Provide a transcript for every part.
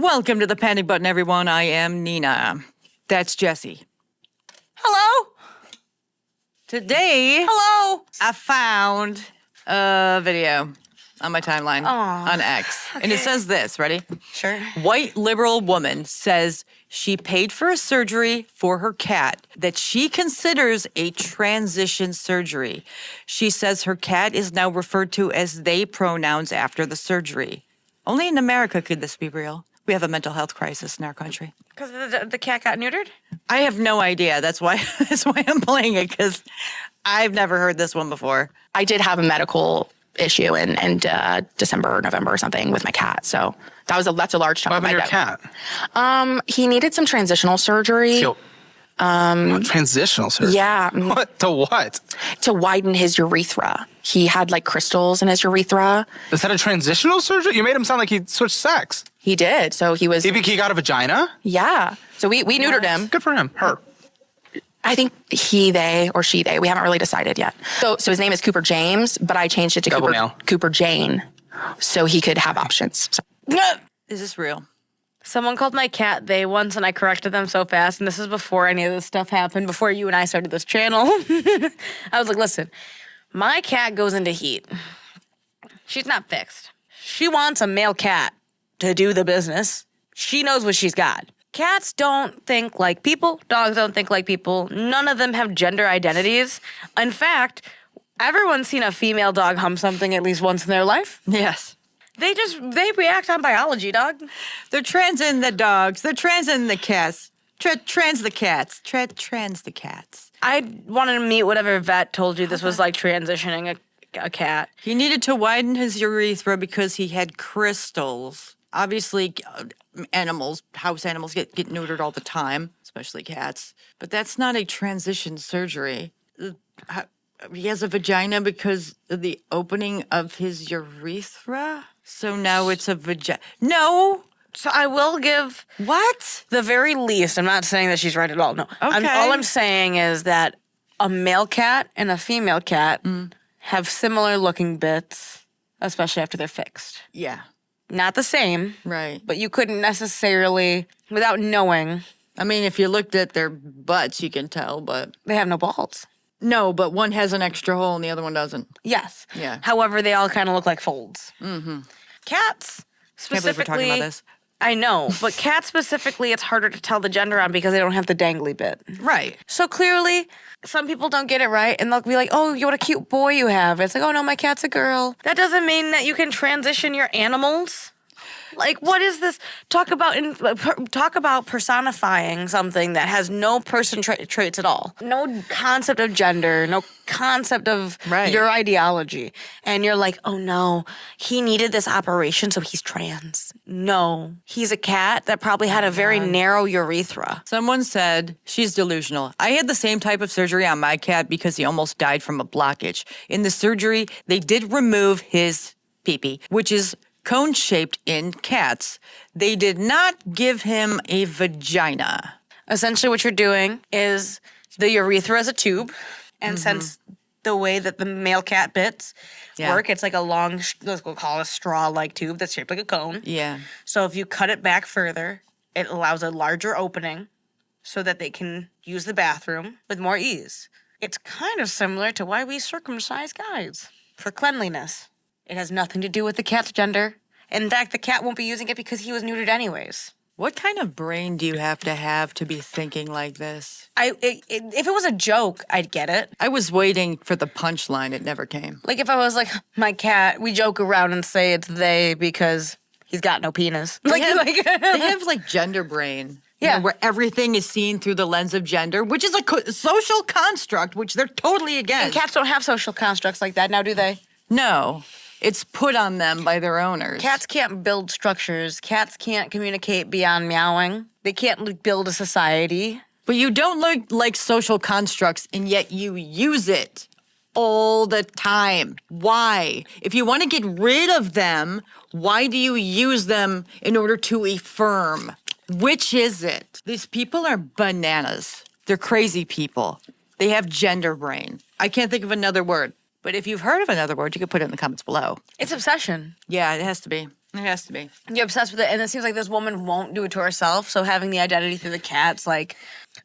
Welcome to the Panic Button, everyone. I am Nina. That's Jessie. Hello? Today, I found a video on my timeline on X. Okay. And it says this, ready? Sure. White liberal woman says she paid for a surgery for her cat that she considers a transition surgery. She says her cat is now referred to as they pronouns after the surgery. Only in America could this be real. We have a mental health crisis in our country. Because the cat got neutered? I have no idea. That's why I'm playing it, because I've never heard this one before. I did have a medical issue in December or November or something with my cat. So that's a large chunk of my your cat? He needed some transitional surgery. Transitional surgery? Yeah. What? To what? To widen his urethra. He had like crystals in his urethra. Is that a transitional surgery? You made him sound like he switched sex. He did. So he was... He got a vagina? Yeah. So we neutered him. Good for him. Her. I think he, they, or she, they. We haven't really decided yet. So his name is Cooper James, but I changed it to Cooper Jane so he could have options. So. Is this real? Someone called my cat they once, and I corrected them so fast, and this is before any of this stuff happened, before you and I started this channel. I was like, listen, my cat goes into heat. She's not fixed. She wants a male cat to do the business. She knows what she's got. Cats don't think like people. Dogs don't think like people. None of them have gender identities. In fact, everyone's seen a female dog hump something at least once in their life. Yes. They react on biology, dog. They're trans in the dogs. They're trans in the cats. Trans the cats. Trans the cats. I wanted to meet whatever vet told you this was like transitioning a cat. He needed to widen his urethra because he had crystals. Obviously, house animals get neutered all the time, especially cats. But that's not a transition surgery. He has a vagina because of the opening of his urethra? So now it's a vagina. No! So I will give... What? The very least, I'm not saying that she's right at all, no. Okay. All I'm saying is that a male cat and a female cat have similar looking bits, especially after they're fixed. Yeah. Not the same. Right. But you couldn't necessarily, without knowing... I mean, if you looked at their butts, you can tell, but... They have no balls. No, but one has an extra hole and the other one doesn't. Yes. Yeah. However, they all kind of look like folds. Mm-hmm. Cats, specifically... Can't believe we're talking about this. I know, but cats specifically, it's harder to tell the gender on because they don't have the dangly bit. Right. So clearly, some people don't get it right, and they'll be like, oh, what a cute boy you have. It's like, oh, no, my cat's a girl. That doesn't mean that you can transition your animals. Like, what is this? Talk about personifying something that has no person traits at all. No concept of gender, no concept of your ideology. And you're like, oh no, he needed this operation, so he's trans. No, he's a cat that probably had a very narrow urethra. Someone said she's delusional. I had the same type of surgery on my cat because he almost died from a blockage. In the surgery, they did remove his pee-pee, which is cone-shaped in cats. They did not give him a vagina. Essentially what you're doing is the urethra is a tube, and since the way that the male cat bits work, it's like a long, let's call it a straw-like tube that's shaped like a cone. Yeah. So if you cut it back further, it allows a larger opening so that they can use the bathroom with more ease. It's kind of similar to why we circumcise guys, for cleanliness. It has nothing to do with the cat's gender. In fact, the cat won't be using it because he was neutered anyways. What kind of brain do you have to be thinking like this? If it was a joke, I'd get it. I was waiting for the punchline. It never came. Like if I was like, my cat, we joke around and say it's they because he's got no penis. They have like gender brain. Yeah. You know, where everything is seen through the lens of gender, which is a social construct, which they're totally against. And cats don't have social constructs like that now, do they? No. It's put on them by their owners. Cats can't build structures. Cats can't communicate beyond meowing. They can't build a society. But you don't look like social constructs, and yet you use it all the time. Why? If you want to get rid of them, why do you use them in order to affirm? Which is it? These people are bananas. They're crazy people. They have gender brain. I can't think of another word. But if you've heard of another word, you can put it in the comments below. It's obsession. Yeah, it has to be. It has to be. You're obsessed with it, and it seems like this woman won't do it to herself. So having the identity through the cat's like,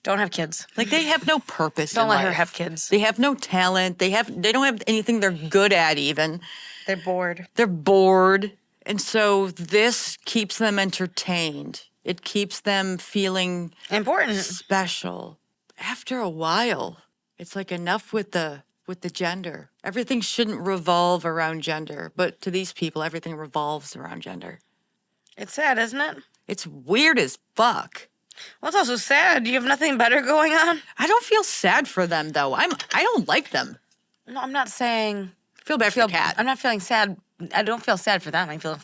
don't have kids. Like they have no purpose. Don't in let her life. have kids. They have no talent. They don't have anything they're good at even. They're bored. They're bored. And so this keeps them entertained. It keeps them feeling Important. special. After a while, it's like enough with the gender. Everything shouldn't revolve around gender, but to these people, everything revolves around gender. It's sad, isn't it? It's weird as fuck. Well, it's also sad. You have nothing better going on. I don't feel sad for them though. I don't like them. No, I'm not saying. I feel bad for the cat. I'm not feeling sad. I don't feel sad for them. I feel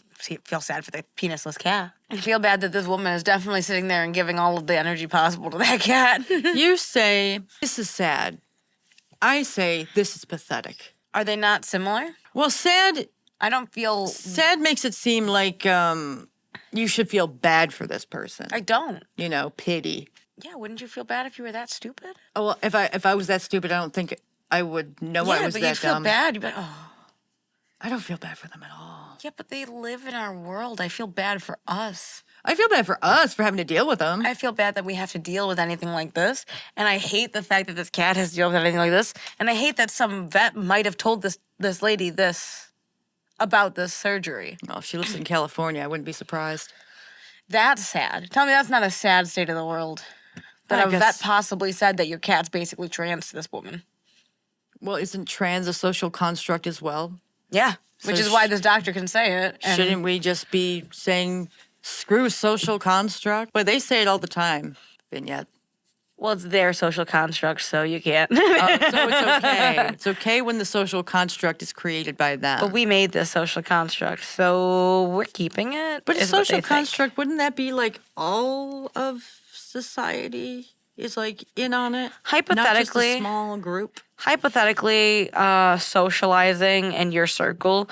sad for the penisless cat. I feel bad that this woman is definitely sitting there and giving all of the energy possible to that cat. You say this is sad. I say this is pathetic. Are they not similar? Well, sad I don't feel. makes it seem like you should feel bad for this person. I don't. You know, pity. Yeah, wouldn't you feel bad if you were that stupid? Oh, well, if I was that stupid, I don't think I would know I was but that you'd feel dumb. bad. You'd be like, oh. I don't feel bad for them at all. Yeah, but they live in our world. I feel bad for us. I feel bad for us for having to deal with them. I feel bad that we have to deal with anything like this. And I hate the fact that this cat has to deal with anything like this. And I hate that some vet might have told this lady this about this surgery. Well, if she lives in California, I wouldn't be surprised. That's sad. Tell me that's not a sad state of the world. That I a vet guess- possibly said that your cat's basically trans to this woman. Well, isn't trans a social construct as well? Yeah. Which is why this doctor can say it. And Shouldn't we just be saying, screw social construct? But they say it all the time, Vignette. well, it's their social construct, so you can't. So it's okay. It's okay when the social construct is created by them. But we made this social construct, so we're keeping it. But a is what they social think. construct, wouldn't that be like all of society is like in on it? Hypothetically- Not just a small group? Hypothetically, socializing and your circle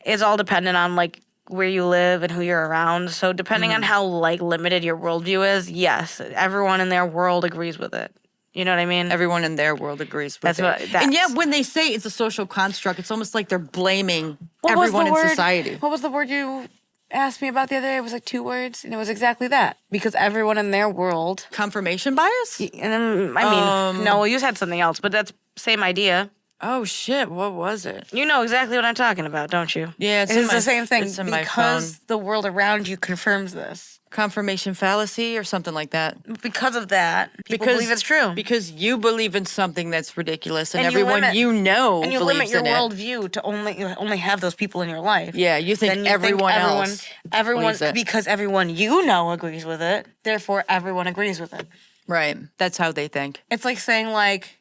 is all dependent on like where you live and who you're around. So depending on how like limited your worldview is, yes, everyone in their world agrees with it. You know what I mean? Everyone in their world agrees with That's it. what- And yet that's- when they say it's a social construct, it's almost like they're blaming What was everyone the in word- society. What was the word you asked me about the other day? It was like 2 words, and it was exactly that. Because everyone in their world, Confirmation bias? and then, I mean, no, you said something else, but that's same idea. Oh shit, what was it? You know exactly what I'm talking about, don't you? Yeah, it's in my- the same thing. it's in my because phone. the world around you confirms this. Confirmation fallacy or something like that. Because of that, people believe it's true. Because you believe in something that's ridiculous and, And you everyone limit- you know and you believes limit your in it. worldview to only have those people in your life. Yeah, you think Then you everyone else everyone believes it. because everyone you know agrees with it, therefore everyone agrees with it. Right. That's how they think. It's like saying like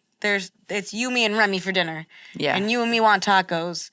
it's you, me, and Remy for dinner. Yeah. And you and me want tacos,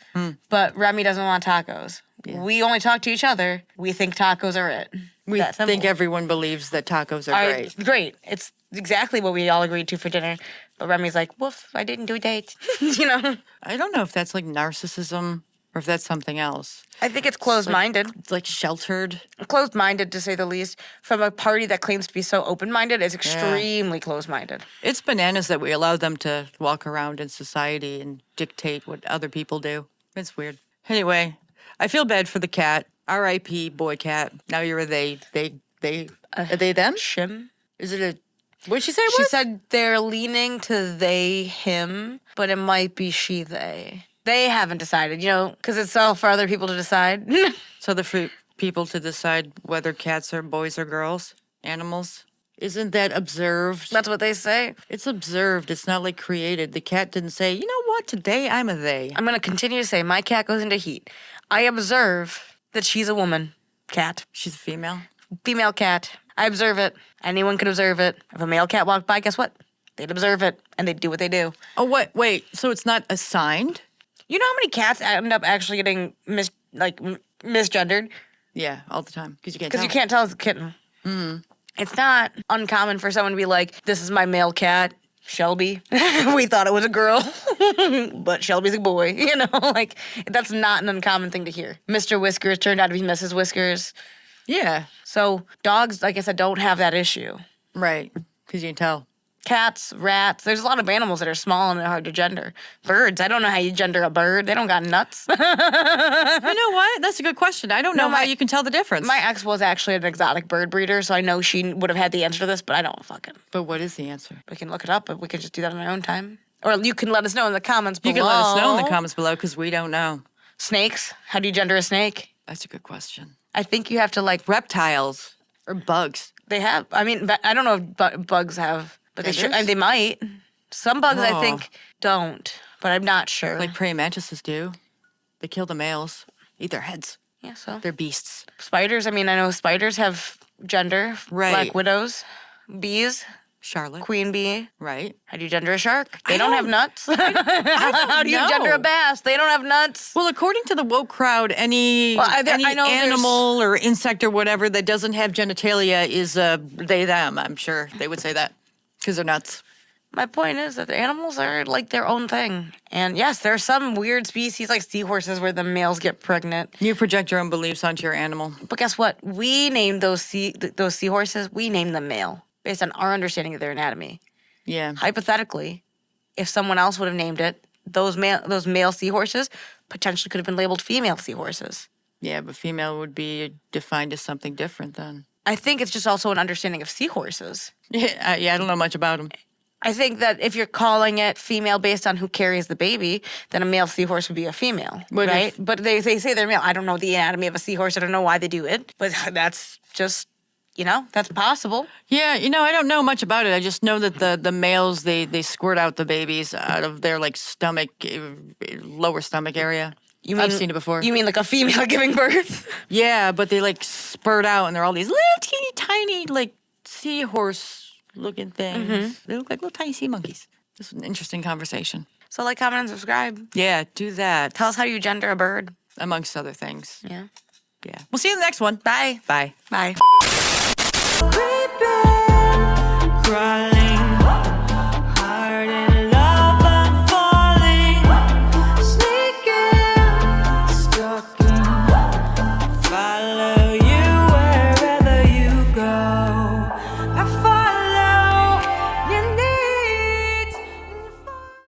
but Remy doesn't want tacos. We only talk to each other. We think tacos are it. We That think simple. everyone believes that tacos are great. Great. It's exactly what we all agreed to for dinner. But Remy's like, woof, I didn't do a date. You know? I don't know if that's like narcissism or if that's something else. I think it's closed-minded. It's like sheltered. Closed-minded, to say the least. From a party that claims to be so open-minded, is extremely closed-minded. It's bananas that we allow them to walk around in society and dictate what other people do. It's weird. Anyway, I feel bad for the cat. R.I.P. boy cat. Now you're a they. Are they them? Shim? Is it a... What did she say it She was? said they're leaning to they, him, but it might be she, they. They haven't decided, you know, because it's all for other people to decide. So for people to decide whether cats are boys or girls, animals. Isn't that observed? That's what they say. It's observed. It's not like created. The cat didn't say, you know what, today I'm a they. I'm going to continue to say my cat goes into heat. I observe that she's a woman cat. She's a female. Female cat. I observe it. Anyone could observe it. If a male cat walked by, guess what? They'd observe it, and they'd do what they do. Oh, wait. So it's not assigned? You know how many cats end up actually getting misgendered? Yeah, all the time. Because you can't Because tell. you can't tell it's a kitten. It's not uncommon for someone to be like, this is my male cat, Shelby. We thought it was a girl, but Shelby's a boy. You know, like, that's not an uncommon thing to hear. Mr. Whiskers turned out to be Mrs. Whiskers. Yeah, So dogs, like I said, don't have that issue. right. Because you can tell. Cats, rats. There's a lot of animals that are small and they're hard to gender. Birds. I don't know how you gender a bird. They don't got nuts. You know what? That's a good question. I don't know how you can tell the difference. My ex was actually an exotic bird breeder, so I know she would have had the answer to this, but I don't fucking. But what is the answer? We can look it up, but we can just do that on our own time. Or you can let us know in the comments below. You can let us know in the comments below because we don't know. Snakes. How do you gender a snake? That's a good question. I think you have to like. Reptiles or bugs. They have. I mean, I don't know if bugs have, but they should. They might. Some bugs I think don't, but I'm not sure. Like praying mantises do. They kill the males, eat their heads. Yeah, so They're beasts. spiders. I mean, I know spiders have gender. Right. Black widows, bees, Charlotte. queen bee. Right. How do you gender a shark? They I don't have don't- nuts. How do you gender a know. bass? They don't have nuts. Well, according to the woke crowd, any I know there's- animal or insect or whatever that doesn't have genitalia is they, them. I'm sure they would say that because they're nuts. My point is that the animals are like their own thing. And yes, there are some weird species like seahorses where the males get pregnant. You project your own beliefs onto your animal. But guess what? We named those seahorses, we named them male based on our understanding of their anatomy. Yeah. Hypothetically, if someone else would have named it, those male seahorses potentially could have been labeled female seahorses. Yeah, but female would be defined as something different then. I think it's just also an understanding of seahorses. Yeah, I don't know much about them. I think that if you're calling it female based on who carries the baby, then a male seahorse would be a female, But right? But they say they're male. I don't know the anatomy of a seahorse. I don't know why they do it, but that's just, that's possible. Yeah, I don't know much about it. I just know that the males, they squirt out the babies out of their like stomach, lower stomach area. I've seen it before. You mean like a female giving birth? Yeah, but they like spurt out and they're all these little teeny tiny like seahorse looking things. They look like little tiny sea monkeys. This is an interesting conversation. So like, comment, and subscribe. Yeah, do that. Tell us how you gender a bird. Amongst other things. Yeah. Yeah. We'll see you in the next one. Bye. Bye. Bye. Creeping.